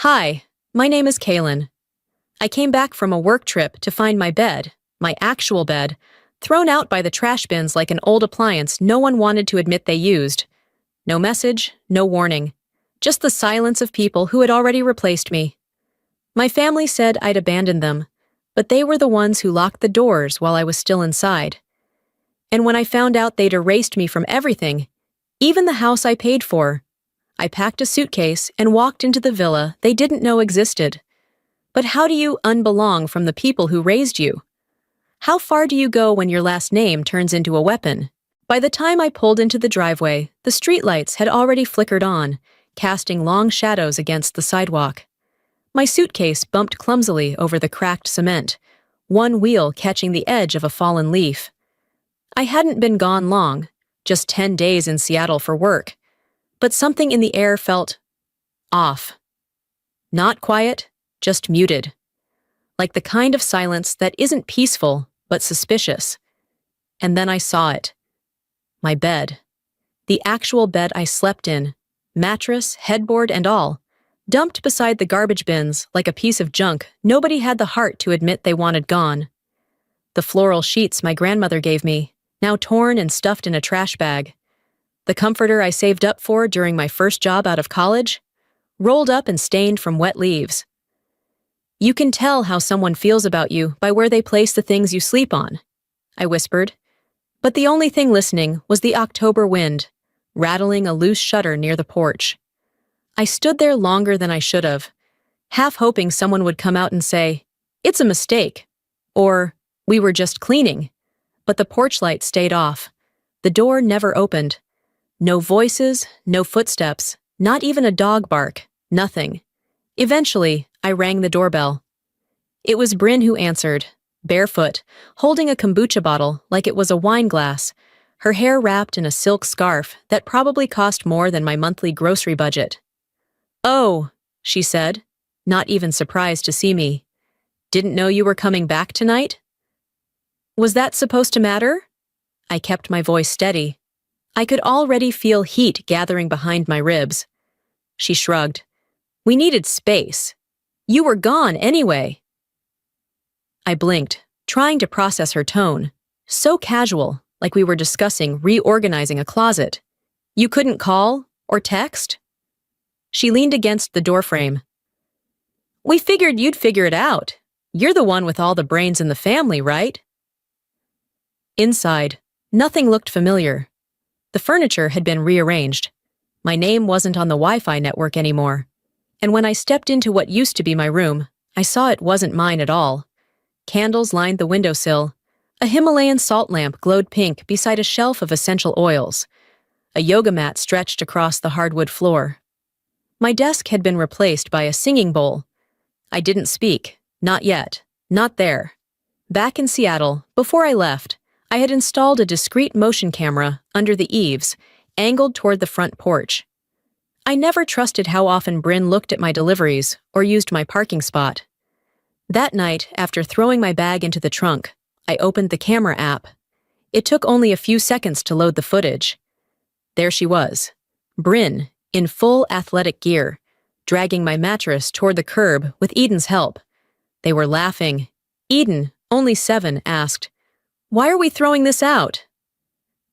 Hi, my name is Kaylin. I came back from a work trip to find my bed, my actual bed, thrown out by the trash bins like an old appliance no one wanted to admit they used. No message, no warning. Just the silence of people who had already replaced me. My family said I'd abandoned them, but they were the ones who locked the doors while I was still inside. And when I found out they'd erased me from everything, even the house I paid for, I packed a suitcase and walked into the villa they didn't know existed. But how do you unbelong from the people who raised you? How far do you go when your last name turns into a weapon? By the time I pulled into the driveway, the streetlights had already flickered on, casting long shadows against the sidewalk. My suitcase bumped clumsily over the cracked cement, one wheel catching the edge of a fallen leaf. I hadn't been gone long, just 10 days in Seattle for work, but something in the air felt off. Not quiet, just muted. Like the kind of silence that isn't peaceful, but suspicious. And then I saw it. My bed. The actual bed I slept in, mattress, headboard, and all, dumped beside the garbage bins like a piece of junk nobody had the heart to admit they wanted gone. The floral sheets my grandmother gave me, now torn and stuffed in a trash bag. The comforter I saved up for during my first job out of college, rolled up and stained from wet leaves. You can tell how someone feels about you by where they place the things you sleep on, I whispered. But the only thing listening was the October wind, rattling a loose shutter near the porch. I stood there longer than I should have, half hoping someone would come out and say, "It's a mistake," or "We were just cleaning." But the porch light stayed off. The door never opened. No voices, no footsteps, not even a dog bark, nothing. Eventually, I rang the doorbell. It was Bryn who answered, barefoot, holding a kombucha bottle like it was a wine glass, her hair wrapped in a silk scarf that probably cost more than my monthly grocery budget. "Oh," she said, not even surprised to see me. "Didn't know you were coming back tonight?" Was that supposed to matter? I kept my voice steady. I could already feel heat gathering behind my ribs. She shrugged. "We needed space. You were gone anyway." I blinked, trying to process her tone. So casual, like we were discussing reorganizing a closet. "You couldn't call or text?" She leaned against the doorframe. "We figured you'd figure it out. You're the one with all the brains in the family, right?" Inside, nothing looked familiar. The furniture had been rearranged. My name wasn't on the Wi-Fi network anymore. And when I stepped into what used to be my room, I saw it wasn't mine at all. Candles lined the windowsill. A Himalayan salt lamp glowed pink beside a shelf of essential oils. A yoga mat stretched across the hardwood floor. My desk had been replaced by a singing bowl. I didn't speak. Not yet. Not there. Back in Seattle, before I left, I had installed a discreet motion camera under the eaves, angled toward the front porch. I never trusted how often Bryn looked at my deliveries or used my parking spot. That night, after throwing my bag into the trunk, I opened the camera app. It took only a few seconds to load the footage. There she was, Bryn, in full athletic gear, dragging my mattress toward the curb with Eden's help. They were laughing. Eden, only 7, asked, "Why are we throwing this out?"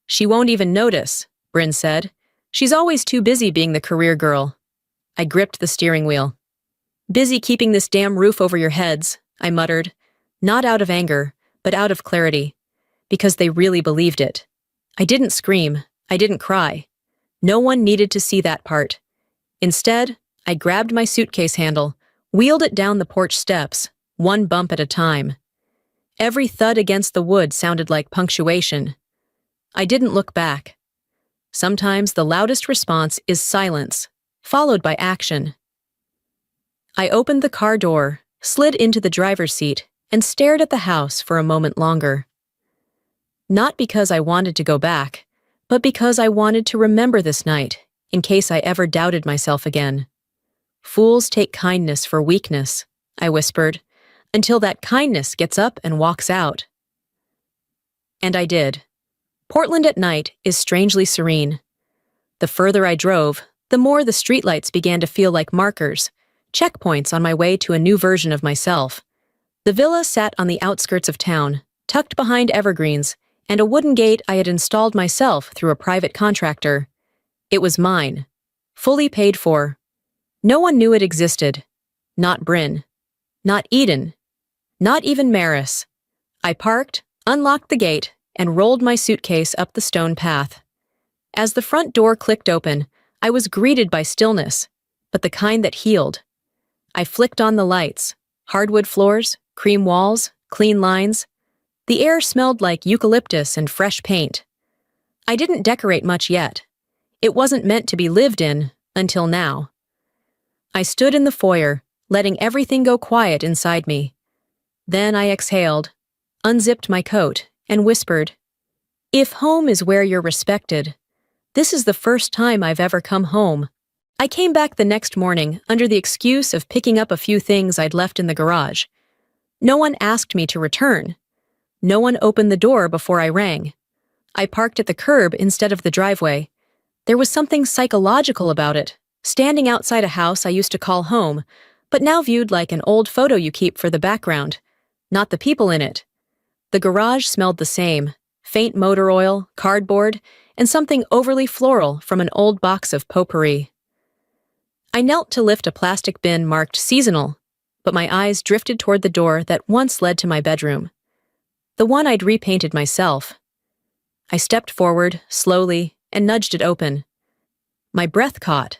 "She won't even notice," Bryn said. "She's always too busy being the career girl." I gripped the steering wheel. "Busy keeping this damn roof over your heads," I muttered, not out of anger, but out of clarity, because they really believed it. I didn't scream. I didn't cry. No one needed to see that part. Instead, I grabbed my suitcase handle, wheeled it down the porch steps, one bump at a time. Every thud against the wood sounded like punctuation. I didn't look back. Sometimes the loudest response is silence, followed by action. I opened the car door, slid into the driver's seat, and stared at the house for a moment longer. Not because I wanted to go back, but because I wanted to remember this night, in case I ever doubted myself again. "Fools take kindness for weakness," I whispered, "until that kindness gets up and walks out." And I did. Portland at night is strangely serene. The further I drove, the more the streetlights began to feel like markers, checkpoints on my way to a new version of myself. The villa sat on the outskirts of town, tucked behind evergreens, and a wooden gate I had installed myself through a private contractor. It was mine, fully paid for. No one knew it existed. Not Bryn. Not Eden. Not even Maris. I parked, unlocked the gate, and rolled my suitcase up the stone path. As the front door clicked open, I was greeted by stillness, but the kind that healed. I flicked on the lights. Hardwood floors, cream walls, clean lines. The air smelled like eucalyptus and fresh paint. I didn't decorate much yet. It wasn't meant to be lived in, until now. I stood in the foyer, letting everything go quiet inside me. Then I exhaled, unzipped my coat, and whispered, "If home is where you're respected, this is the first time I've ever come home." I came back the next morning under the excuse of picking up a few things I'd left in the garage. No one asked me to return. No one opened the door before I rang. I parked at the curb instead of the driveway. There was something psychological about it, standing outside a house I used to call home, but now viewed like an old photo you keep for the background, not the people in it. The garage smelled the same, faint motor oil, cardboard, and something overly floral from an old box of potpourri. I knelt to lift a plastic bin marked seasonal, but my eyes drifted toward the door that once led to my bedroom. The one I'd repainted myself. I stepped forward, slowly, and nudged it open. My breath caught,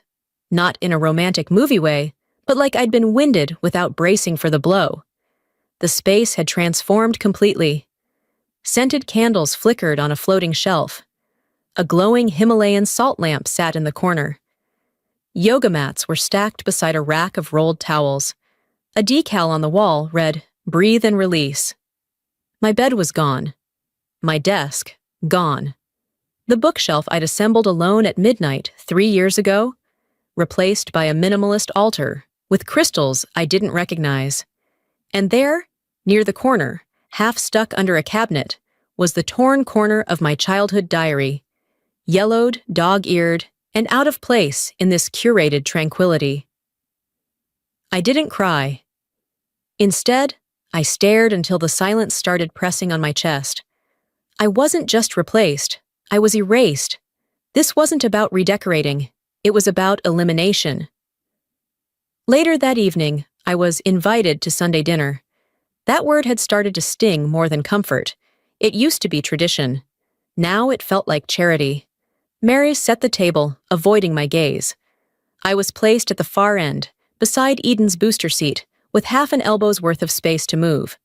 not in a romantic movie way, but like I'd been winded without bracing for the blow. The space had transformed completely. Scented candles flickered on a floating shelf. A glowing Himalayan salt lamp sat in the corner. Yoga mats were stacked beside a rack of rolled towels. A decal on the wall read, "Breathe and release." My bed was gone. My desk, gone. The bookshelf I'd assembled alone at midnight 3 years ago, replaced by a minimalist altar with crystals I didn't recognize. And there, near the corner, half stuck under a cabinet, was the torn corner of my childhood diary, yellowed, dog-eared, and out of place in this curated tranquility. I didn't cry. Instead, I stared until the silence started pressing on my chest. I wasn't just replaced, I was erased. This wasn't about redecorating, it was about elimination. Later that evening, I was invited to Sunday dinner. That word had started to sting more than comfort. It used to be tradition. Now it felt like charity. Mary set the table, avoiding my gaze. I was placed at the far end, beside Eden's booster seat, with half an elbow's worth of space to move.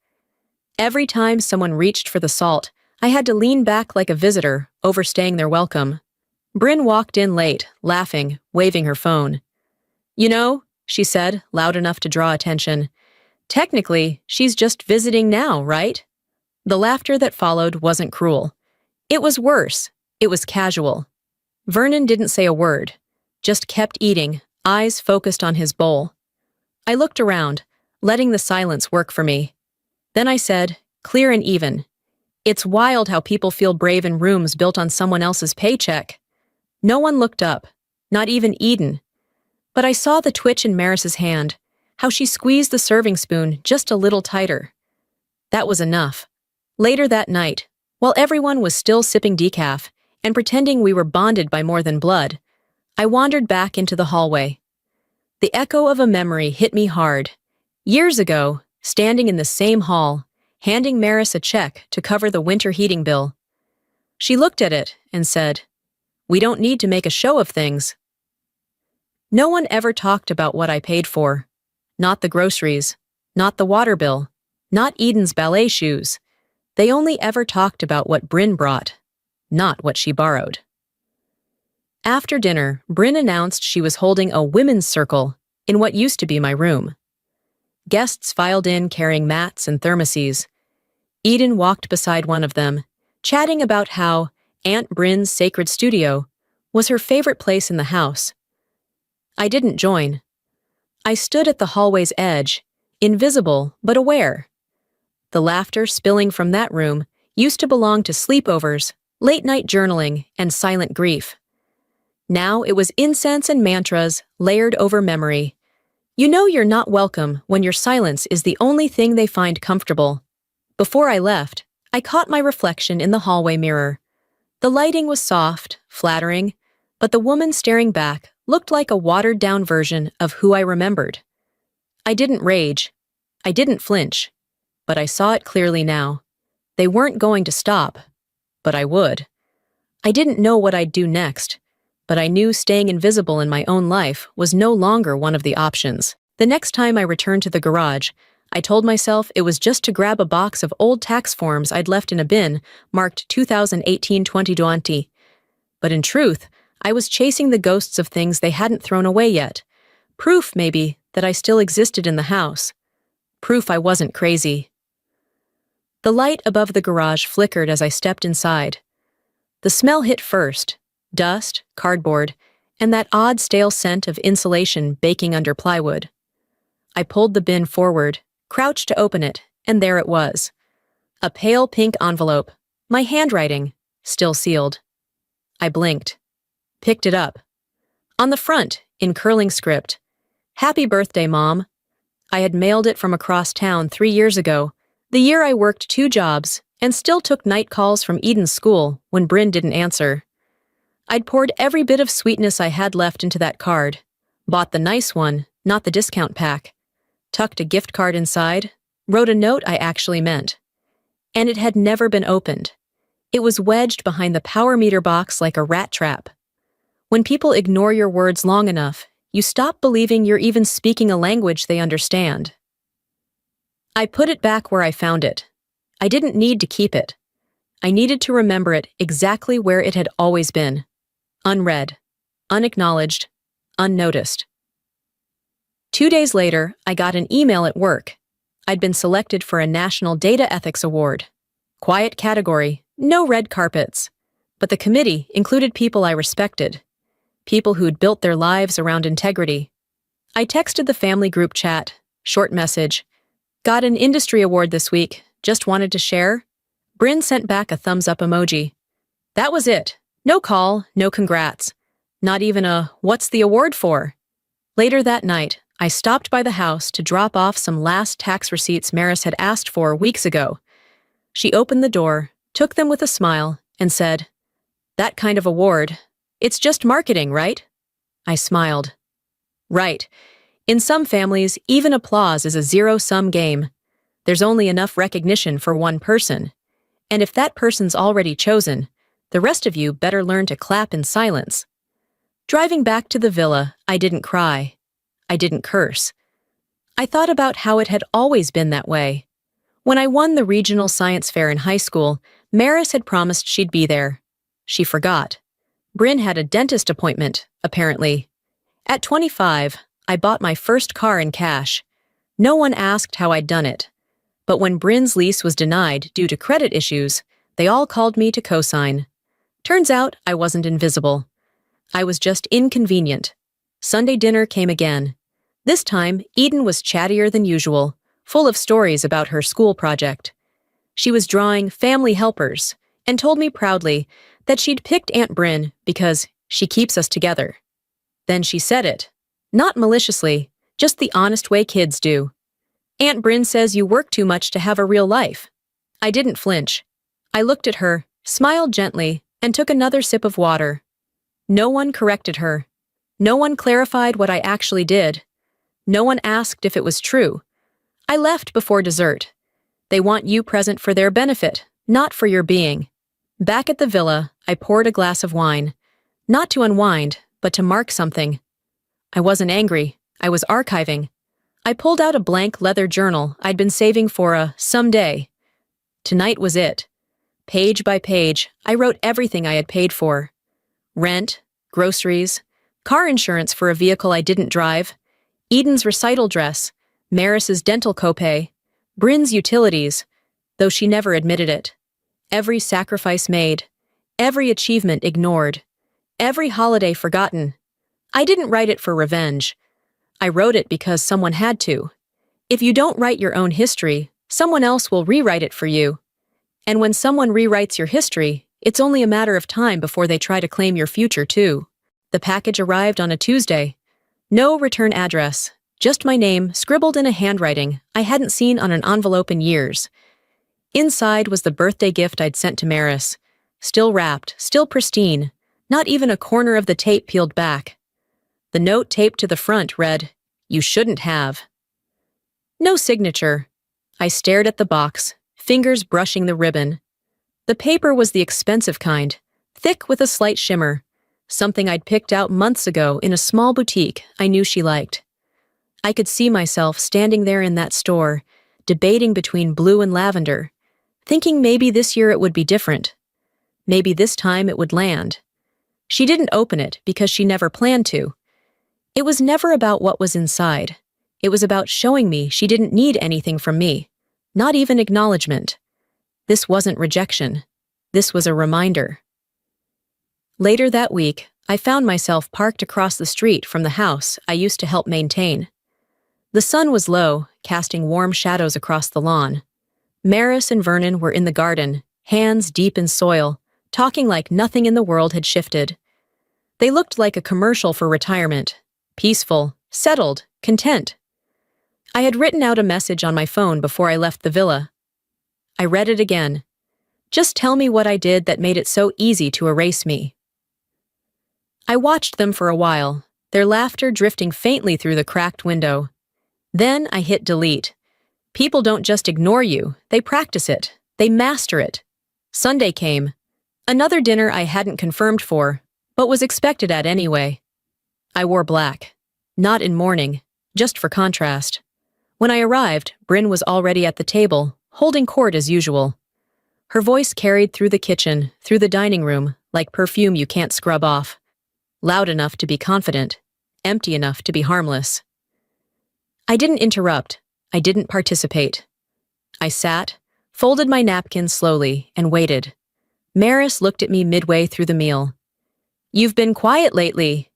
Every time someone reached for the salt, I had to lean back like a visitor, overstaying their welcome. Bryn walked in late, laughing, waving her phone. "You know," she said, loud enough to draw attention, "technically, she's just visiting now, right?" The laughter that followed wasn't cruel. It was worse. It was casual. Vernon didn't say a word, just kept eating, eyes focused on his bowl. I looked around, letting the silence work for me. Then I said, clear and even, "It's wild how people feel brave in rooms built on someone else's paycheck." No one looked up, not even Eden. But I saw the twitch in Maris's hand, how she squeezed the serving spoon just a little tighter. That was enough. Later that night, while everyone was still sipping decaf and pretending we were bonded by more than blood, I wandered back into the hallway. The echo of a memory hit me hard. Years ago, standing in the same hall, handing Maris a check to cover the winter heating bill. She looked at it and said, "We don't need to make a show of things." No one ever talked about what I paid for. Not the groceries, not the water bill, not Eden's ballet shoes. They only ever talked about what Bryn brought, not what she borrowed. After dinner, Bryn announced she was holding a women's circle in what used to be my room. Guests filed in carrying mats and thermoses. Eden walked beside one of them, chatting about how Aunt Bryn's sacred studio was her favorite place in the house. I didn't join. I stood at the hallway's edge, invisible but aware. The laughter spilling from that room used to belong to sleepovers, late-night journaling, and silent grief. Now it was incense and mantras layered over memory. You know you're not welcome when your silence is the only thing they find comfortable. Before I left, I caught my reflection in the hallway mirror. The lighting was soft, flattering, but the woman staring back looked like a watered-down version of who I remembered. I didn't rage. I didn't flinch. But I saw it clearly now. They weren't going to stop. But I would. I didn't know what I'd do next, but I knew staying invisible in my own life was no longer one of the options. The next time I returned to the garage, I told myself it was just to grab a box of old tax forms I'd left in a bin marked 2018-2020. But in truth, I was chasing the ghosts of things they hadn't thrown away yet. Proof, maybe, that I still existed in the house. Proof I wasn't crazy. The light above the garage flickered as I stepped inside. The smell hit first: dust, cardboard, and that odd stale scent of insulation baking under plywood. I pulled the bin forward, crouched to open it, and there it was. A pale pink envelope, my handwriting, still sealed. I blinked. Picked it up. On the front, in curling script, "Happy birthday, Mom." I had mailed it from across town 3 years ago, the year I worked 2 jobs and still took night calls from Eden's school when Bryn didn't answer. I'd poured every bit of sweetness I had left into that card, bought the nice one, not the discount pack, tucked a gift card inside, wrote a note I actually meant. And it had never been opened. It was wedged behind the power meter box like a rat trap. When people ignore your words long enough, you stop believing you're even speaking a language they understand. I put it back where I found it. I didn't need to keep it. I needed to remember it exactly where it had always been. Unread, unacknowledged, unnoticed. 2 days later, I got an email at work. I'd been selected for a National Data Ethics Award. Quiet category, no red carpets. But the committee included people I respected. People who'd built their lives around integrity. I texted the family group chat, short message. "Got an industry award this week, just wanted to share." Bryn sent back a thumbs-up emoji. That was it. No call, no congrats. Not even a, "What's the award for?" Later that night, I stopped by the house to drop off some last tax receipts Maris had asked for weeks ago. She opened the door, took them with a smile, and said, "That kind of award, it's just marketing, right?" I smiled. Right. In some families, even applause is a zero-sum game. There's only enough recognition for one person. And if that person's already chosen, the rest of you better learn to clap in silence. Driving back to the villa, I didn't cry. I didn't curse. I thought about how it had always been that way. When I won the regional science fair in high school, Maris had promised she'd be there. She forgot. Bryn had a dentist appointment, apparently. At 25, I bought my first car in cash. No one asked how I'd done it. But when Bryn's lease was denied due to credit issues, they all called me to co-sign. Turns out I wasn't invisible. I was just inconvenient. Sunday dinner came again. This time, Eden was chattier than usual, full of stories about her school project. She was drawing family helpers and told me proudly that she'd picked Aunt Bryn because she keeps us together. Then she said it, not maliciously, just the honest way kids do. "Aunt Bryn says you work too much to have a real life." I didn't flinch. I looked at her, smiled gently, and took another sip of water. No one corrected her. No one clarified what I actually did. No one asked if it was true. I left before dessert. They want you present for their benefit, not for your being. Back at the villa, I poured a glass of wine. Not to unwind, but to mark something. I wasn't angry. I was archiving. I pulled out a blank leather journal I'd been saving for a someday. Tonight was it. Page by page, I wrote everything I had paid for. Rent, groceries, car insurance for a vehicle I didn't drive, Eden's recital dress, Maris's dental copay, Bryn's utilities, though she never admitted it. Every sacrifice made, every achievement ignored, every holiday forgotten. I didn't write it for revenge. I wrote it because someone had to. If you don't write your own history, someone else will rewrite it for you. And when someone rewrites your history, it's only a matter of time before they try to claim your future too. The package arrived on a Tuesday. No return address, Just my name, scribbled in a handwriting I hadn't seen on an envelope in years. Inside was the birthday gift I'd sent to Maris. Still wrapped, still pristine, not even a corner of the tape peeled back. The note taped to the front read, "You shouldn't have." No signature. I stared at the box, fingers brushing the ribbon. The paper was the expensive kind, thick with a slight shimmer, something I'd picked out months ago in a small boutique I knew she liked. I could see myself standing there in that store, debating between blue and lavender, thinking maybe this year it would be different. Maybe this time it would land. She didn't open it because she never planned to. It was never about what was inside. It was about showing me she didn't need anything from me, not even acknowledgement. This wasn't rejection. This was a reminder. Later that week, I found myself parked across the street from the house I used to help maintain. The sun was low, casting warm shadows across the lawn. Maris and Vernon were in the garden, hands deep in soil, talking like nothing in the world had shifted. They looked like a commercial for retirement, peaceful, settled, content. I had written out a message on my phone before I left the villa. I read it again. Just tell me what I did that made it so easy to erase me. I watched them for a while, their laughter drifting faintly through the cracked window. Then I hit delete. People don't just ignore you, they practice it. They master it. Sunday came. Another dinner I hadn't confirmed for, but was expected at anyway. I wore black. Not in mourning, just for contrast. When I arrived, Bryn was already at the table, holding court as usual. Her voice carried through the kitchen, through the dining room, like perfume you can't scrub off. Loud enough to be confident, empty enough to be harmless. I didn't interrupt. I didn't participate. I sat, folded my napkin slowly, and waited. Maris looked at me midway through the meal. "You've been quiet lately."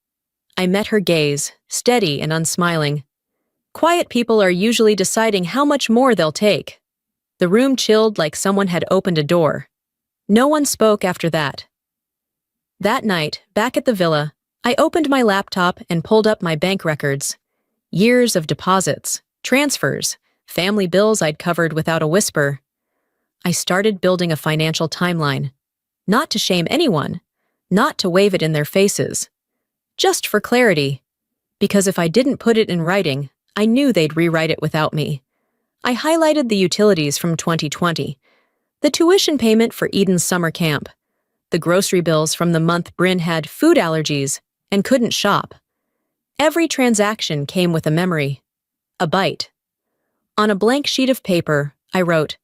I met her gaze, steady and unsmiling. Quiet people are usually deciding how much more they'll take. The room chilled like someone had opened a door. No one spoke after that. That night, back at the villa, I opened my laptop and pulled up my bank records. Years of deposits, transfers, family bills I'd covered without a whisper. I started building a financial timeline. Not to shame anyone, not to wave it in their faces. Just for clarity. Because if I didn't put it in writing, I knew they'd rewrite it without me. I highlighted the utilities from 2020. The tuition payment for Eden's summer camp. The grocery bills from the month Bryn had food allergies and couldn't shop. Every transaction came with a memory, a bite. On a blank sheet of paper, I wrote,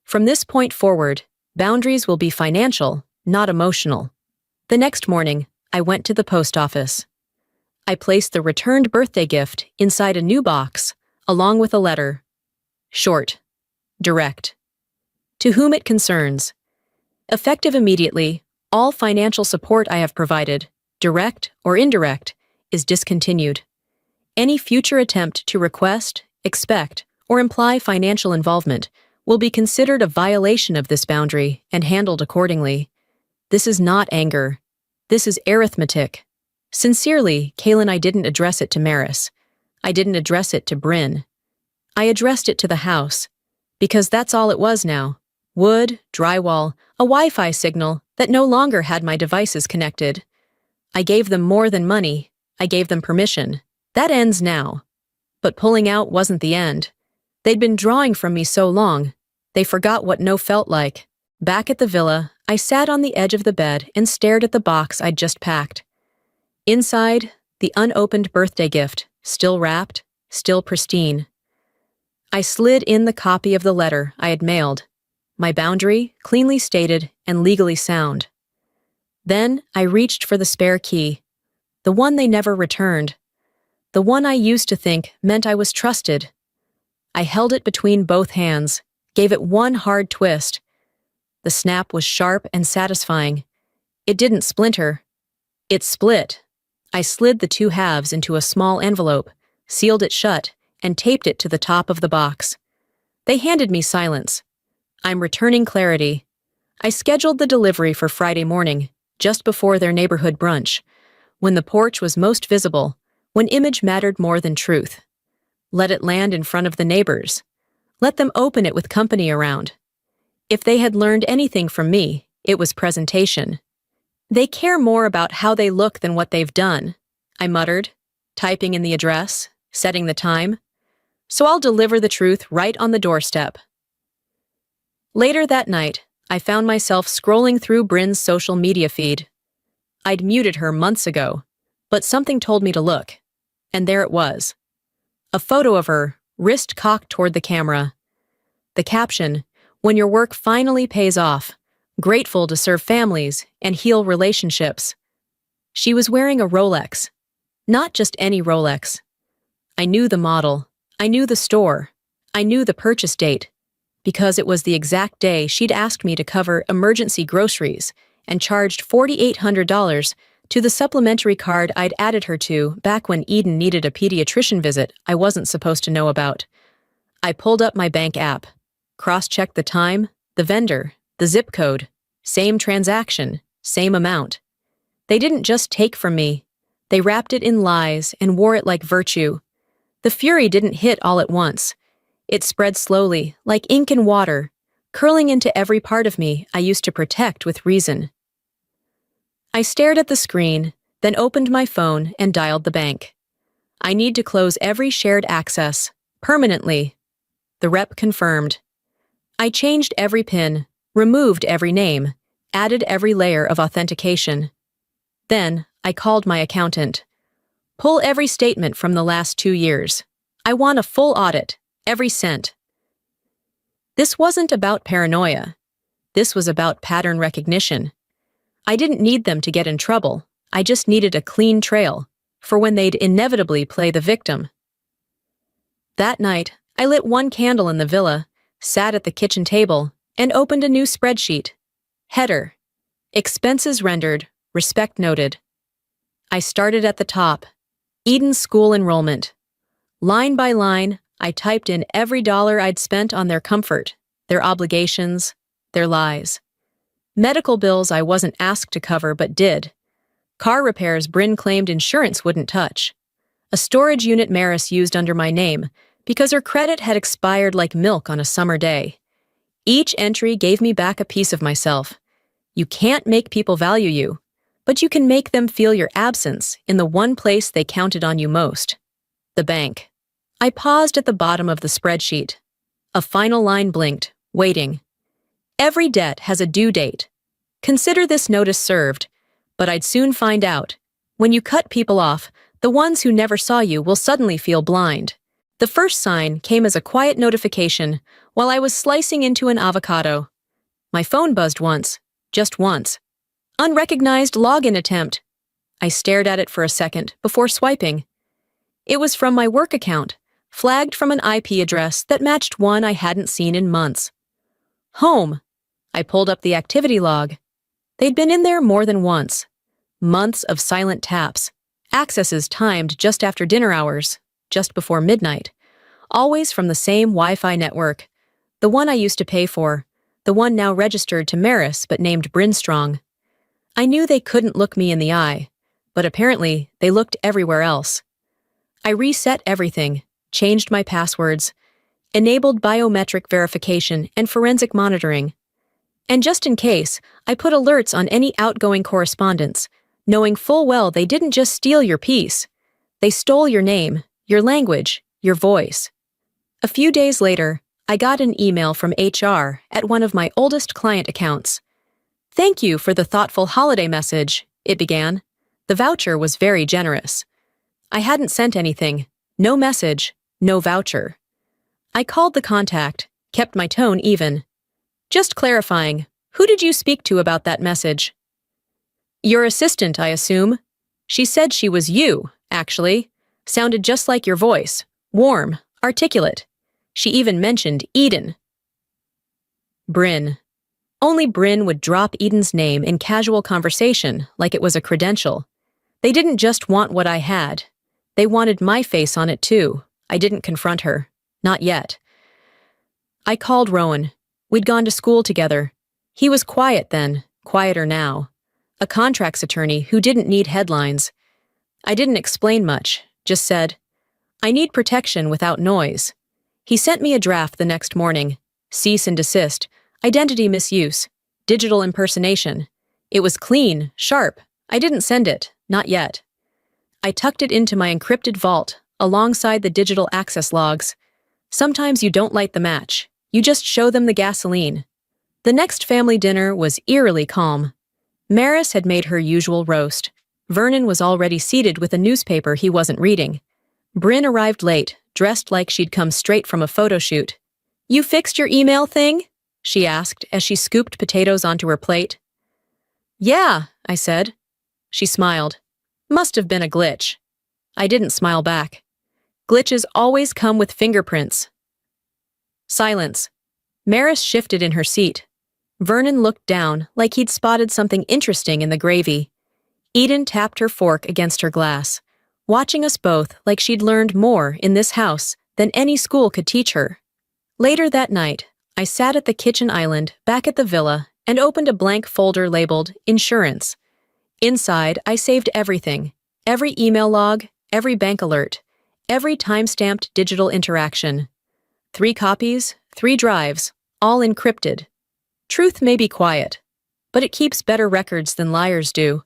"From this point forward, boundaries will be financial, not emotional." The next morning, I went to the post office. I placed the returned birthday gift inside a new box, along with a letter. Short, direct. To whom it concerns. Effective immediately, all financial support I have provided, direct or indirect, is discontinued. Any future attempt to request, expect, or imply financial involvement will be considered a violation of this boundary and handled accordingly. This is not anger. This is arithmetic. Sincerely, Kaylin, I didn't address it to Maris. I didn't address it to Bryn. I addressed it to the house, because that's all it was now. Wood, drywall, a Wi-Fi signal that no longer had my devices connected. I gave them more than money. I gave them permission. That ends now. But pulling out wasn't the end. They'd been drawing from me so long, they forgot what no felt like. Back at the villa, I sat on the edge of the bed and stared at the box I'd just packed. Inside, the unopened birthday gift, still wrapped, still pristine. I slid in the copy of the letter I had mailed, my boundary, cleanly stated and legally sound. Then I reached for the spare key, the one they never returned, the one I used to think meant I was trusted. I held it between both hands, gave it one hard twist. The snap was sharp and satisfying. It didn't splinter. It split. I slid the two halves into a small envelope, sealed it shut, and taped it to the top of the box. They handed me silence. I'm returning clarity. I scheduled the delivery for Friday morning, just before their neighborhood brunch, when the porch was most visible, when image mattered more than truth. Let it land in front of the neighbors. Let them open it with company around. If they had learned anything from me, it was presentation. They care more about how they look than what they've done, I muttered, typing in the address, setting the time. So I'll deliver the truth right on the doorstep. Later that night, I found myself scrolling through Bryn's social media feed. I'd muted her months ago, but something told me to look, and there it was. A photo of her, wrist cocked toward the camera. The caption, "When your work finally pays off, grateful to serve families and heal relationships." She was wearing a Rolex. Not just any Rolex. I knew the model. I knew the store. I knew the purchase date, because it was the exact day she'd asked me to cover emergency groceries and charged $4,800 to the supplementary card I'd added her to back when Eden needed a pediatrician visit I wasn't supposed to know about. I pulled up my bank app, cross-checked the time, the vendor, the zip code, same transaction, same amount. They didn't just take from me. They wrapped it in lies and wore it like virtue. The fury didn't hit all at once. It spread slowly, like ink and water, curling into every part of me I used to protect with reason. I stared at the screen, then opened my phone and dialed the bank. I need to close every shared access, permanently. The rep confirmed. I changed every PIN, removed every name, added every layer of authentication. Then, I called my accountant. Pull every statement from the last 2 years. I want a full audit, every cent. This wasn't about paranoia. This was about pattern recognition. I didn't need them to get in trouble. I just needed a clean trail, for when they'd inevitably play the victim. That night, I lit one candle in the villa, sat at the kitchen table, and opened a new spreadsheet. Header. Expenses rendered, respect noted. I started at the top. Eden's school enrollment. Line by line, I typed in every dollar I'd spent on their comfort, their obligations, their lies. Medical bills I wasn't asked to cover but did. Car repairs Bryn claimed insurance wouldn't touch. A storage unit Maris used under my name because her credit had expired like milk on a summer day. Each entry gave me back a piece of myself. You can't make people value you, but you can make them feel your absence in the one place they counted on you most. The bank. I paused at the bottom of the spreadsheet. A final line blinked, waiting. Every debt has a due date. Consider this notice served, but I'd soon find out. When you cut people off, the ones who never saw you will suddenly feel blind. The first sign came as a quiet notification while I was slicing into an avocado. My phone buzzed once, just once. Unrecognized login attempt. I stared at it for a second before swiping. It was from my work account, flagged from an IP address that matched one I hadn't seen in months. Home. I pulled up the activity log. They'd been in there more than once. Months of silent taps, accesses timed just after dinner hours, just before midnight, always from the same Wi-Fi network, the one I used to pay for, the one now registered to Maris but named Brinstrong. I knew they couldn't look me in the eye, but apparently they looked everywhere else. I reset everything, changed my passwords, enabled biometric verification and forensic monitoring. And just in case, I put alerts on any outgoing correspondence, knowing full well they didn't just steal your piece. They stole your name, your language, your voice. A few days later, I got an email from HR at one of my oldest client accounts. "Thank you for the thoughtful holiday message," it began. The voucher was very generous. I hadn't sent anything, no message, no voucher. I called the contact, kept my tone even. "Just clarifying, who did you speak to about that message?" "Your assistant, I assume." "She said she was you, actually. Sounded just like your voice. Warm, articulate. She even mentioned Eden." Bryn. Only Bryn would drop Eden's name in casual conversation like it was a credential. They didn't just want what I had. They wanted my face on it too. I didn't confront her. Not yet. I called Rowan. We'd gone to school together. He was quiet then, quieter now. A contracts attorney who didn't need headlines. I didn't explain much, just said, I need protection without noise. He sent me a draft the next morning. Cease and desist. Identity misuse. Digital impersonation. It was clean, sharp. I didn't send it. Not yet. I tucked it into my encrypted vault, alongside the digital access logs. Sometimes you don't light the match. You just show them the gasoline. The next family dinner was eerily calm. Maris had made her usual roast. Vernon was already seated with a newspaper he wasn't reading. Bryn arrived late, dressed like she'd come straight from a photo shoot. "You fixed your email thing?" she asked as she scooped potatoes onto her plate. "Yeah," I said. She smiled. "Must have been a glitch." I didn't smile back. Glitches always come with fingerprints. Silence. Maris shifted in her seat. Vernon looked down like he'd spotted something interesting in the gravy. Eden tapped her fork against her glass, watching us both like she'd learned more in this house than any school could teach her. Later that night, I sat at the kitchen island back at the villa and opened a blank folder labeled Insurance. Inside, I saved everything, every email log, every bank alert, every time-stamped digital interaction. 3 copies, 3 drives, all encrypted. Truth may be quiet, but it keeps better records than liars do.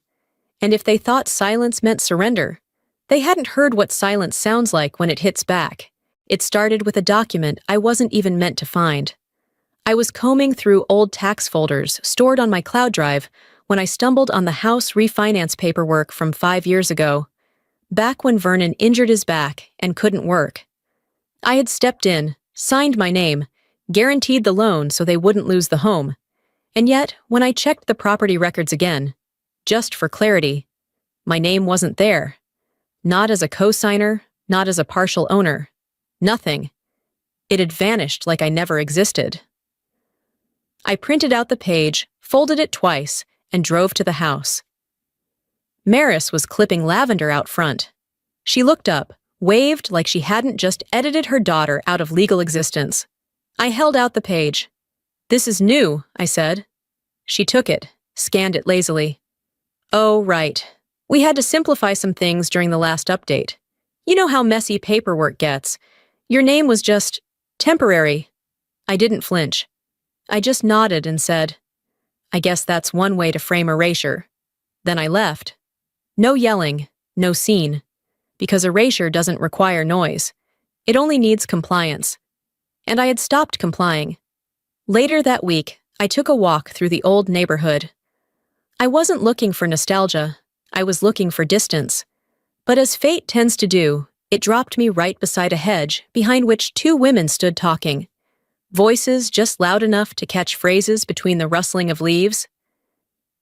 And if they thought silence meant surrender, they hadn't heard what silence sounds like when it hits back. It started with a document I wasn't even meant to find. I was combing through old tax folders stored on my cloud drive when I stumbled on the house refinance paperwork from 5 years ago, back when Vernon injured his back and couldn't work. I had stepped in, signed my name, guaranteed the loan so they wouldn't lose the home. And yet, when I checked the property records again, just for clarity, my name wasn't there. Not as a co-signer, not as a partial owner. Nothing. It had vanished like I never existed. I printed out the page, folded it twice, and drove to the house. Maris was clipping lavender out front. She looked up, waved like she hadn't just edited her daughter out of legal existence. I held out the page. "This is new," I said. She took it, scanned it lazily. "Oh, right. We had to simplify some things during the last update. You know how messy paperwork gets. Your name was just temporary." I didn't flinch. I just nodded and said, "I guess that's one way to frame erasure." Then I left. No yelling, no scene. Because erasure doesn't require noise. It only needs compliance. And I had stopped complying. Later that week, I took a walk through the old neighborhood. I wasn't looking for nostalgia. I was looking for distance. But as fate tends to do, it dropped me right beside a hedge behind which 2 women stood talking. Voices just loud enough to catch phrases between the rustling of leaves.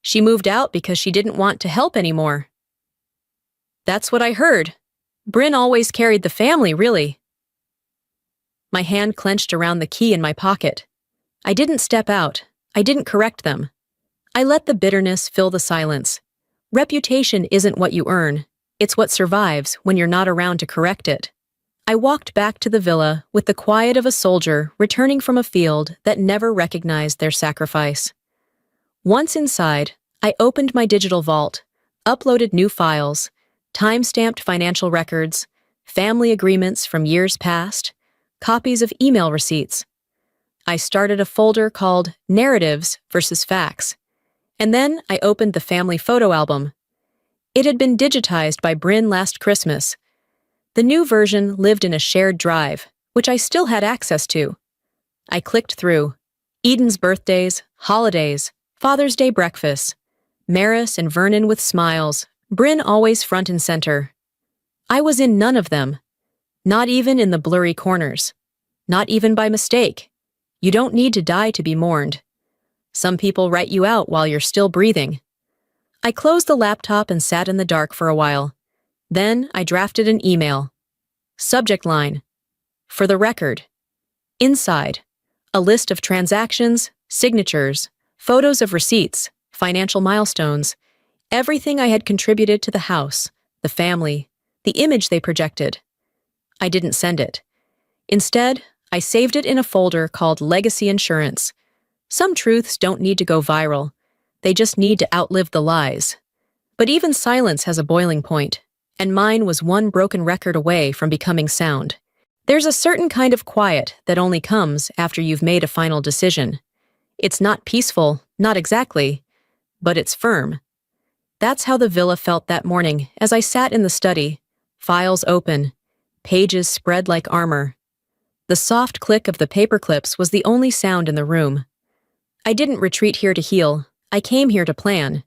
"She moved out because she didn't want to help anymore." "That's what I heard. Bryn always carried the family, really." My hand clenched around the key in my pocket. I didn't step out. I didn't correct them. I let the bitterness fill the silence. Reputation isn't what you earn. It's what survives when you're not around to correct it. I walked back to the villa with the quiet of a soldier returning from a field that never recognized their sacrifice. Once inside, I opened my digital vault, uploaded new files, time-stamped financial records, family agreements from years past, copies of email receipts. I started a folder called Narratives versus Facts, and then I opened the family photo album. It had been digitized by Bryn last Christmas. The new version lived in a shared drive, which I still had access to. I clicked through. Eden's birthdays, holidays, Father's Day breakfasts, Maris and Vernon with smiles, Bryn always front and center. I was in none of them. Not even in the blurry corners. Not even by mistake. You don't need to die to be mourned. Some people write you out while you're still breathing. I closed the laptop and sat in the dark for a while. Then I drafted an email. Subject line: "For the record." Inside, a list of transactions, signatures, photos of receipts, financial milestones, everything I had contributed to the house, the family, the image they projected. I didn't send it. Instead, I saved it in a folder called Legacy Insurance. Some truths don't need to go viral. They just need to outlive the lies. But even silence has a boiling point, and mine was one broken record away from becoming sound. There's a certain kind of quiet that only comes after you've made a final decision. It's not peaceful, not exactly, but it's firm. That's how the villa felt that morning as I sat in the study, files open, pages spread like armor. The soft click of the paperclips was the only sound in the room. I didn't retreat here to heal, I came here to plan.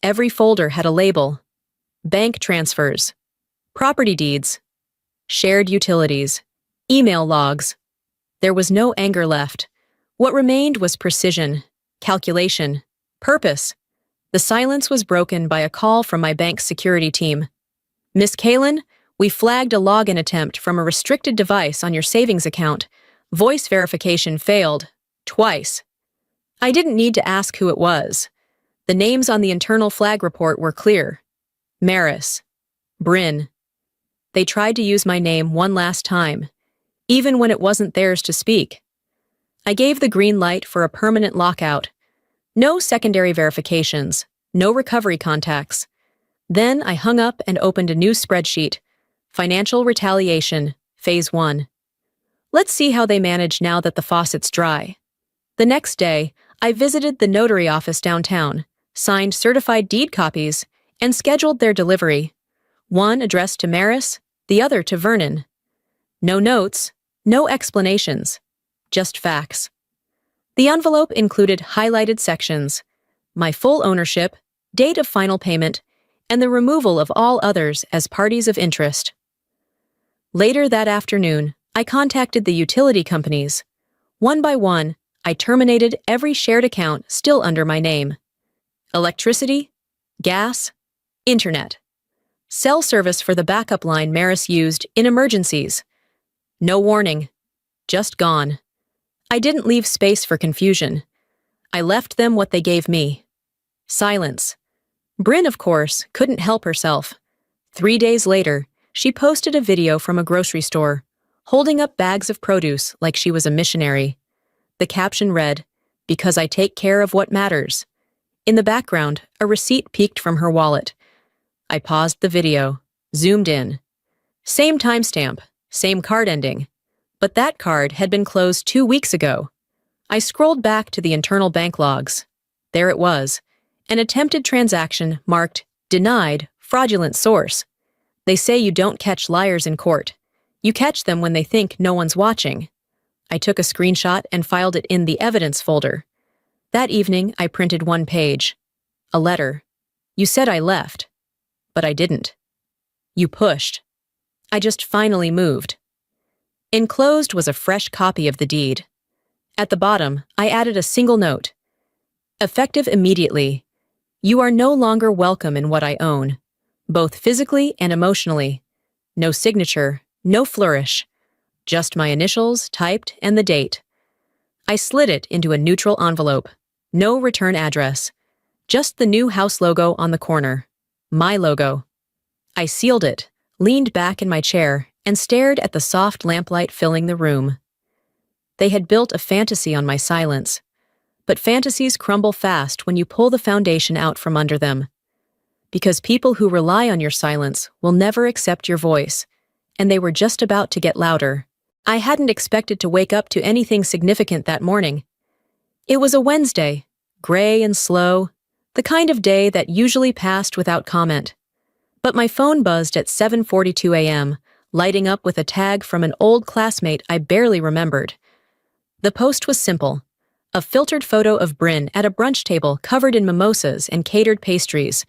Every folder had a label: bank transfers, property deeds, shared utilities, email logs. There was no anger left. What remained was precision, calculation, purpose. The silence was broken by a call from my bank's security team. "Miss Kalin, we flagged a login attempt from a restricted device on your savings account. Voice verification failed. Twice." I didn't need to ask who it was. The names on the internal flag report were clear. Maris. Bryn. They tried to use my name one last time, even when it wasn't theirs to speak. I gave the green light for a permanent lockout. No secondary verifications, no recovery contacts. Then I hung up and opened a new spreadsheet. Financial retaliation, Phase 1. Let's see how they manage now that the faucet's dry. The next day, I visited the notary office downtown, signed certified deed copies, and scheduled their delivery. One addressed to Maris, the other to Vernon. No notes, no explanations, just facts. The envelope included highlighted sections: my full ownership, date of final payment, and the removal of all others as parties of interest. Later that afternoon, I contacted the utility companies. One by one, I terminated every shared account still under my name. Electricity, gas, internet. Cell service for the backup line Maris used in emergencies. No warning, just gone. I didn't leave space for confusion. I left them what they gave me: silence. Bryn, of course, couldn't help herself. 3 days later, she posted a video from a grocery store, holding up bags of produce like she was a missionary. The caption read, "Because I take care of what matters." In the background, a receipt peeked from her wallet. I paused the video, zoomed in. Same timestamp, same card ending. But that card had been closed 2 weeks ago. I scrolled back to the internal bank logs. There it was, an attempted transaction marked "denied, fraudulent source." They say you don't catch liars in court. You catch them when they think no one's watching. I took a screenshot and filed it in the evidence folder. That evening, I printed one page. A letter. You said I left, but I didn't. You pushed. I just finally moved. Enclosed was a fresh copy of the deed. At the bottom, I added a single note. Effective immediately. You are no longer welcome in what I own, both physically and emotionally. No signature, no flourish. Just my initials, typed, and the date. I slid it into a neutral envelope. No return address. Just the new house logo on the corner. My logo. I sealed it, leaned back in my chair, and stared at the soft lamplight filling the room. They had built a fantasy on my silence. But fantasies crumble fast when you pull the foundation out from under them. Because people who rely on your silence will never accept your voice, and they were just about to get louder. I hadn't expected to wake up to anything significant that morning. It was a Wednesday, gray and slow, the kind of day that usually passed without comment. But my phone buzzed at 7:42 a.m., lighting up with a tag from an old classmate I barely remembered. The post was simple: a filtered photo of Bryn at a brunch table covered in mimosas and catered pastries,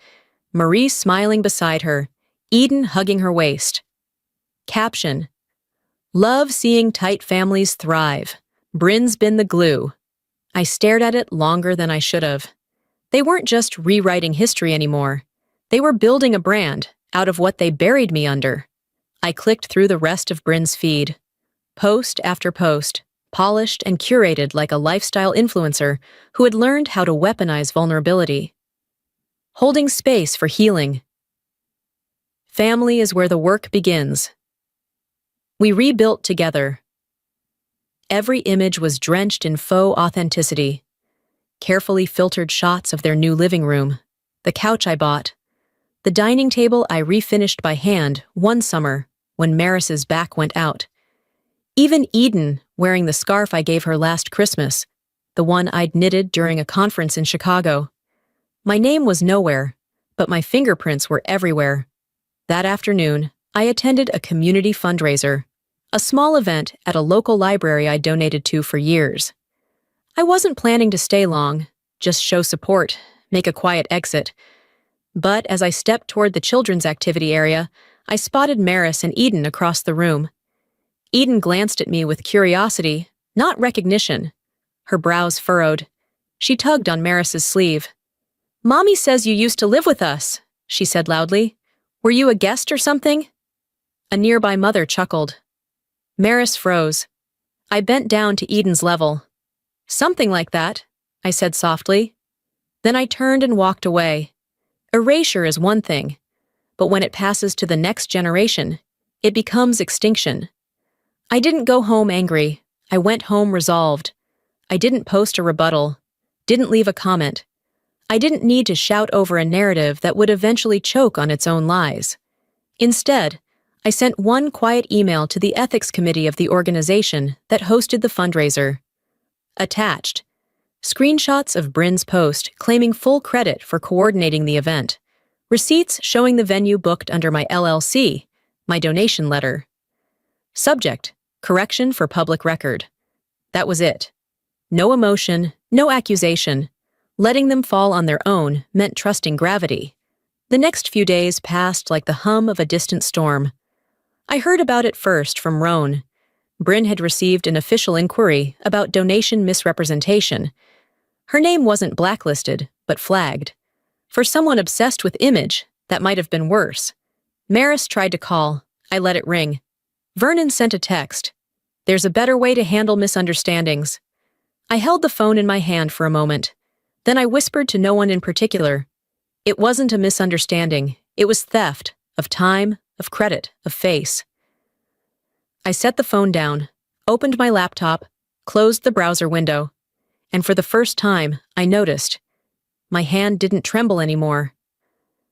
Marie smiling beside her, Eden hugging her waist. Caption: Love seeing tight families thrive. Bryn's been the glue. I stared at it longer than I should have. They weren't just rewriting history anymore. They were building a brand out of what they buried me under. I clicked through the rest of Bryn's feed. Post after post, polished and curated like a lifestyle influencer who had learned how to weaponize vulnerability. Holding space for healing. Family is where the work begins. We rebuilt together. Every image was drenched in faux authenticity. Carefully filtered shots of their new living room, the couch I bought, The dining table I refinished by hand one summer when Maris's back went out. Even Eden, wearing the scarf I gave her last Christmas, the one I'd knitted during a conference in Chicago. My name was nowhere, but my fingerprints were everywhere. That afternoon, I attended a community fundraiser, a small event at a local library I'd donated to for years. I wasn't planning to stay long, just show support, make a quiet exit. But as I stepped toward the children's activity area, I spotted Maris and Eden across the room. Eden glanced at me with curiosity, not recognition. Her brows furrowed. She tugged on Maris's sleeve. "Mommy says you used to live with us," she said loudly. "Were you a guest or something?" A nearby mother chuckled. Maris froze. I bent down to Eden's level. "Something like that," I said softly. Then I turned and walked away. Erasure is one thing, but when it passes to the next generation, it becomes extinction. I didn't go home angry. I went home resolved. I didn't post a rebuttal, didn't leave a comment. I didn't need to shout over a narrative that would eventually choke on its own lies. Instead, I sent one quiet email to the ethics committee of the organization that hosted the fundraiser. Attached, screenshots of Bryn's post claiming full credit for coordinating the event, receipts showing the venue booked under my LLC, my donation letter. Subject, correction for public record. That was it. No emotion, no accusation. Letting them fall on their own meant trusting gravity. The next few days passed like the hum of a distant storm. I heard about it first from Roan. Bryn had received an official inquiry about donation misrepresentation. Her name wasn't blacklisted, but flagged. For someone obsessed with image, that might have been worse. Maris tried to call. I let it ring. Vernon sent a text. "There's a better way to handle misunderstandings." I held the phone in my hand for a moment. Then I whispered to no one in particular. It wasn't a misunderstanding. It was theft, of time, of credit, of face. I set the phone down, opened my laptop, closed the browser window, and for the first time, I noticed. My hand didn't tremble anymore.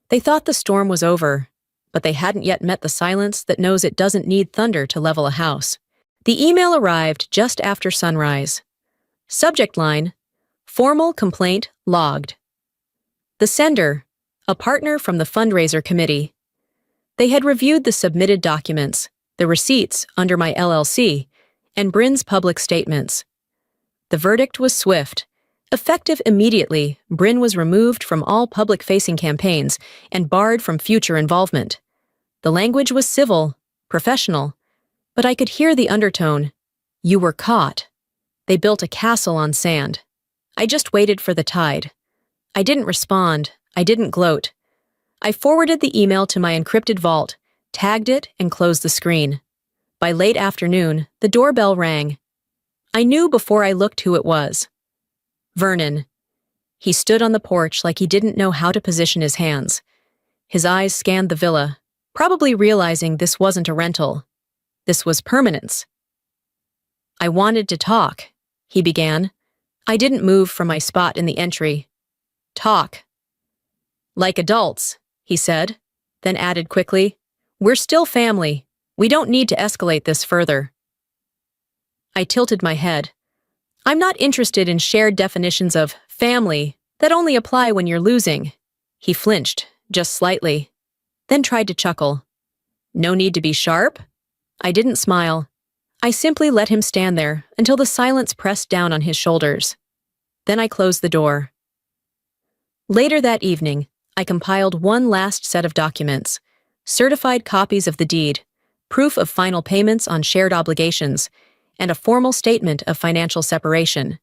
They thought the storm was over, but they hadn't yet met the silence that knows it doesn't need thunder to level a house. The email arrived just after sunrise. Subject line, "Formal complaint logged." The sender, a partner from the fundraiser committee. They had reviewed the submitted documents, the receipts under my LLC, and Bryn's public statements. The verdict was swift. Effective immediately, Bryn was removed from all public-facing campaigns and barred from future involvement. The language was civil, professional, but I could hear the undertone. You were caught. They built a castle on sand. I just waited for the tide. I didn't respond. I didn't gloat. I forwarded the email to my encrypted vault, tagged it, and closed the screen. By late afternoon, the doorbell rang. I knew before I looked who it was. Vernon. He stood on the porch like he didn't know how to position his hands. His eyes scanned the villa, probably realizing this wasn't a rental. This was permanence. "I wanted to talk," he began. I didn't move from my spot in the entry. "Talk." "Like adults," he said, then added quickly, "We're still family. We don't need to escalate this further." I tilted my head. I'm not interested in shared definitions of family that only apply when you're losing. He flinched, just slightly, then tried to chuckle. "No need to be sharp?" I didn't smile. I simply let him stand there until the silence pressed down on his shoulders. Then I closed the door. Later that evening, I compiled one last set of documents, certified copies of the deed, proof of final payments on shared obligations, and a formal statement of financial separation.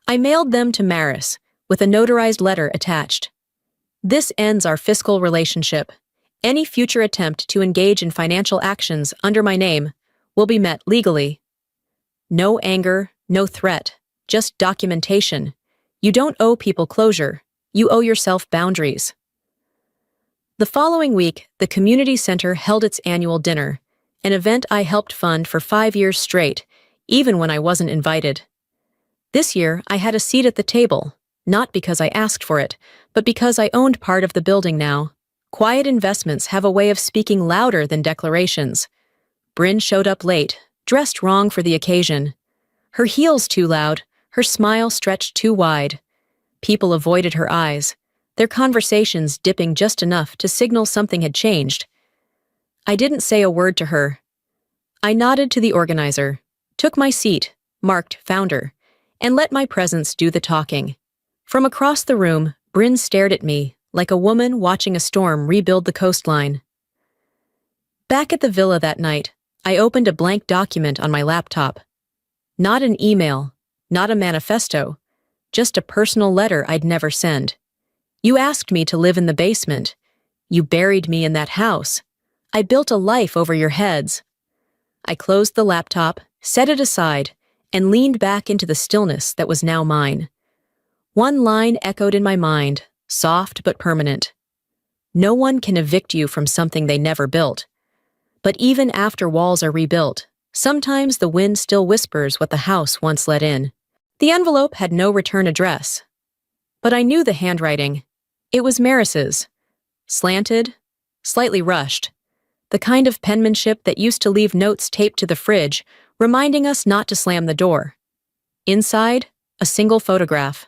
I mailed them to Maris, with a notarized letter attached. This ends our fiscal relationship. Any future attempt to engage in financial actions under my name will be met legally. No anger, no threat, just documentation. You don't owe people closure. You owe yourself boundaries. The following week, the community center held its annual dinner, an event I helped fund for 5 years straight, even when I wasn't invited. This year, I had a seat at the table, not because I asked for it, but because I owned part of the building now, Quiet investments have a way of speaking louder than declarations. Bryn showed up late, dressed wrong for the occasion. Her heels too loud, her smile stretched too wide. People avoided her eyes, their conversations dipping just enough to signal something had changed. I didn't say a word to her. I nodded to the organizer, took my seat, marked Founder, and let my presence do the talking. From across the room, Bryn stared at me, like a woman watching a storm rebuild the coastline. Back at the villa that night, I opened a blank document on my laptop. Not an email, not a manifesto, just a personal letter I'd never send. You asked me to live in the basement. You buried me in that house. I built a life over your heads. I closed the laptop, set it aside, and leaned back into the stillness that was now mine. One line echoed in my mind, soft but permanent. No one can evict you from something they never built. But even after walls are rebuilt, sometimes the wind still whispers what the house once let in. The envelope had no return address. But I knew the handwriting. It was Maris's. Slanted, slightly rushed. The kind of penmanship that used to leave notes taped to the fridge, reminding us not to slam the door. Inside, a single photograph.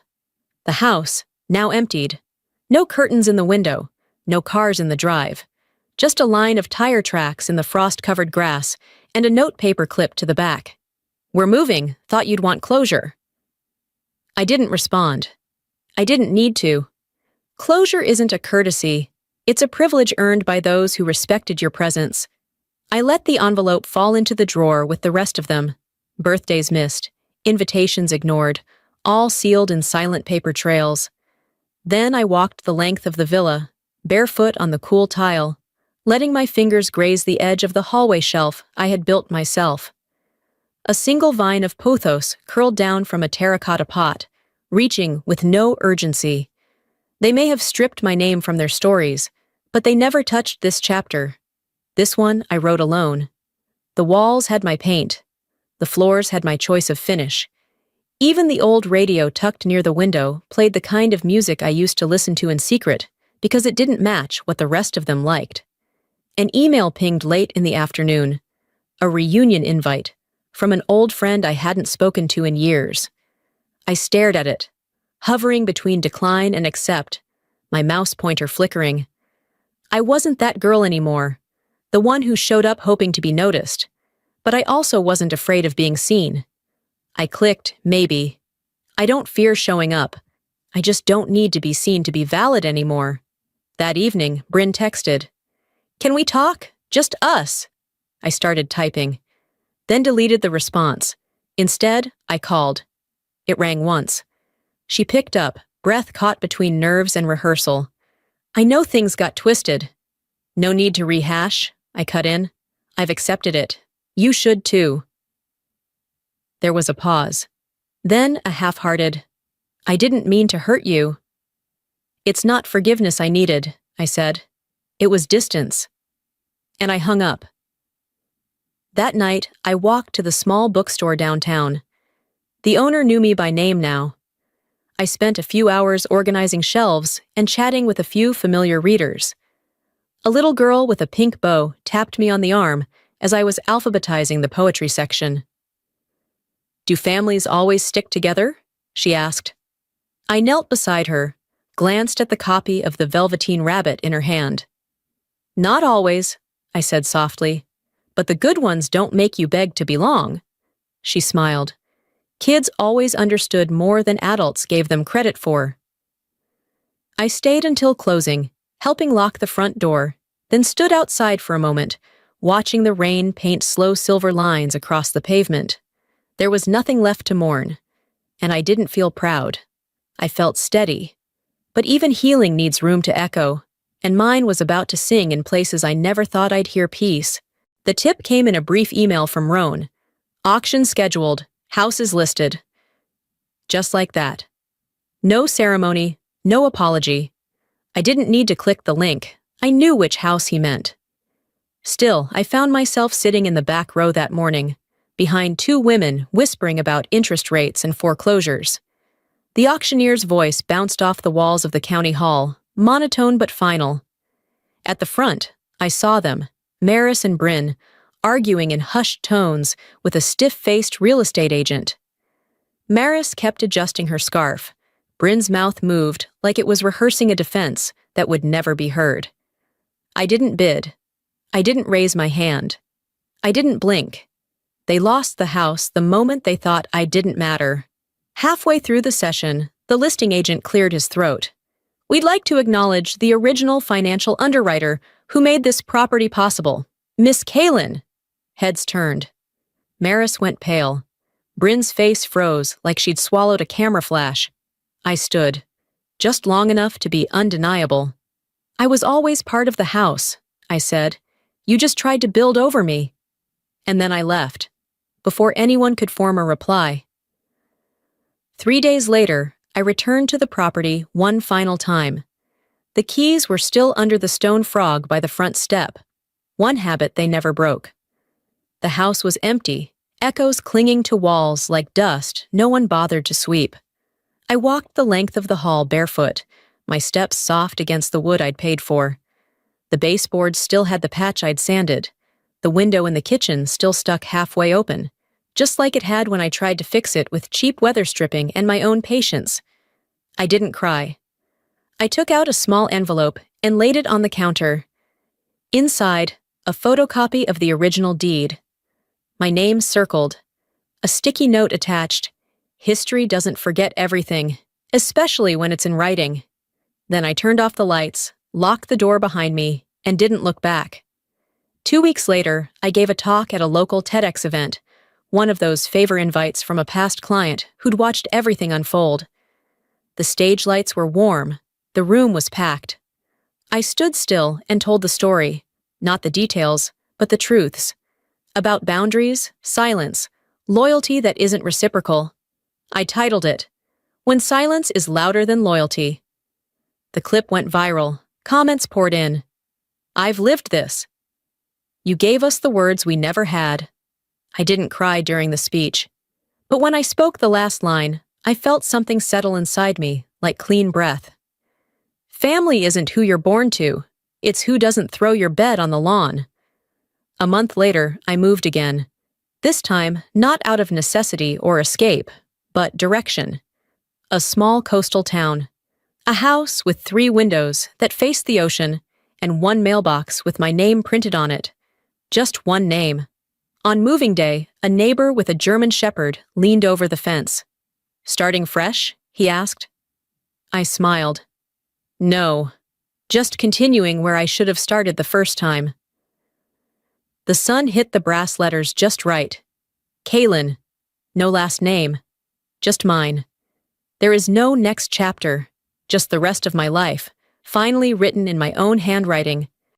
The house, now emptied. No curtains in the window, no cars in the drive. Just a line of tire tracks in the frost-covered grass and a notepaper clip to the back. "We're moving, thought you'd want closure." I didn't respond. I didn't need to. Closure isn't a courtesy. It's a privilege earned by those who respected your presence. I let the envelope fall into the drawer with the rest of them. Birthdays missed, invitations ignored, all sealed in silent paper trails. Then I walked the length of the villa, barefoot on the cool tile, letting my fingers graze the edge of the hallway shelf I had built myself. A single vine of pothos curled down from a terracotta pot, reaching with no urgency. They may have stripped my name from their stories, but they never touched this chapter. This one I wrote alone. The walls had my paint. The floors had my choice of finish. Even the old radio tucked near the window played the kind of music I used to listen to in secret because it didn't match what the rest of them liked. An email pinged late in the afternoon. A reunion invite from an old friend I hadn't spoken to in years. I stared at it, hovering between decline and accept, my mouse pointer flickering. I wasn't that girl anymore, the one who showed up hoping to be noticed, but I also wasn't afraid of being seen. I clicked, maybe. I don't fear showing up. I just don't need to be seen to be valid anymore. That evening, Bryn texted, "Can we talk? Just us." I started typing, then deleted the response. Instead, I called. It rang once. She picked up, breath caught between nerves and rehearsal. "I know things got twisted." "No need to rehash," I cut in. "I've accepted it. You should too." There was a pause. Then a half-hearted, "I didn't mean to hurt you." "It's not forgiveness I needed," I said. "It was distance." And I hung up. That night, I walked to the small bookstore downtown. The owner knew me by name now. I spent a few hours organizing shelves and chatting with a few familiar readers. A little girl with a pink bow tapped me on the arm as I was alphabetizing the poetry section. "Do families always stick together?" she asked. I knelt beside her, glanced at the copy of The Velveteen Rabbit in her hand. "Not always," I said softly, "but the good ones don't make you beg to belong." She smiled. Kids always understood more than adults gave them credit for. I stayed until closing, helping lock the front door, then stood outside for a moment, watching the rain paint slow silver lines across the pavement. There was nothing left to mourn, and I didn't feel proud. I felt steady. But even healing needs room to echo, and mine was about to sing in places I never thought I'd hear peace. The tip came in a brief email from Roan. "Auction scheduled. House is listed." Just like that. No ceremony, no apology. I didn't need to click the link. I knew which house he meant. Still, I found myself sitting in the back row that morning, behind two women whispering about interest rates and foreclosures. The auctioneer's voice bounced off the walls of the county hall, monotone but final. At the front, I saw them, Maris and Bryn, arguing in hushed tones with a stiff-faced real estate agent. Maris kept adjusting her scarf. Bryn's mouth moved like it was rehearsing a defense that would never be heard. I didn't bid. I didn't raise my hand. I didn't blink. They lost the house the moment they thought I didn't matter. Halfway through the session, the listing agent cleared his throat. "We'd like to acknowledge the original financial underwriter who made this property possible, Miss Kalin." Heads turned. Maris went pale. Bryn's face froze like she'd swallowed a camera flash. I stood, just long enough to be undeniable. "I was always part of the house," I said. "You just tried to build over me." And then I left, before anyone could form a reply. 3 days later, I returned to the property one final time. The keys were still under the stone frog by the front step, one habit they never broke. The house was empty, echoes clinging to walls like dust no one bothered to sweep. I walked the length of the hall barefoot, my steps soft against the wood I'd paid for. The baseboards still had the patch I'd sanded. The window in the kitchen still stuck halfway open, just like it had when I tried to fix it with cheap weather stripping and my own patience. I didn't cry. I took out a small envelope and laid it on the counter. Inside, a photocopy of the original deed. My name circled. A sticky note attached. History doesn't forget everything, especially when it's in writing. Then I turned off the lights, locked the door behind me, and didn't look back. 2 weeks later, I gave a talk at a local TEDx event, one of those favor invites from a past client who'd watched everything unfold. The stage lights were warm. The room was packed. I stood still and told the story, not the details, but the truths. About boundaries, silence, loyalty that isn't reciprocal. I titled it, "When Silence is Louder Than Loyalty." The clip went viral. Comments poured in. "I've lived this." "You gave us the words we never had." I didn't cry during the speech. But when I spoke the last line, I felt something settle inside me, like clean breath. Family isn't who you're born to. It's who doesn't throw your bed on the lawn. A month later, I moved again. This time, not out of necessity or escape, but direction. A small coastal town. A house with 3 windows that faced the ocean and one mailbox with my name printed on it. Just one name. On moving day, a neighbor with a German shepherd leaned over the fence. "Starting fresh?" he asked. I smiled. No, just continuing where I should have started the first time. The sun hit the brass letters just right. Kalin. No last name. Just mine. There is no next chapter, just the rest of my life, finally written in my own handwriting,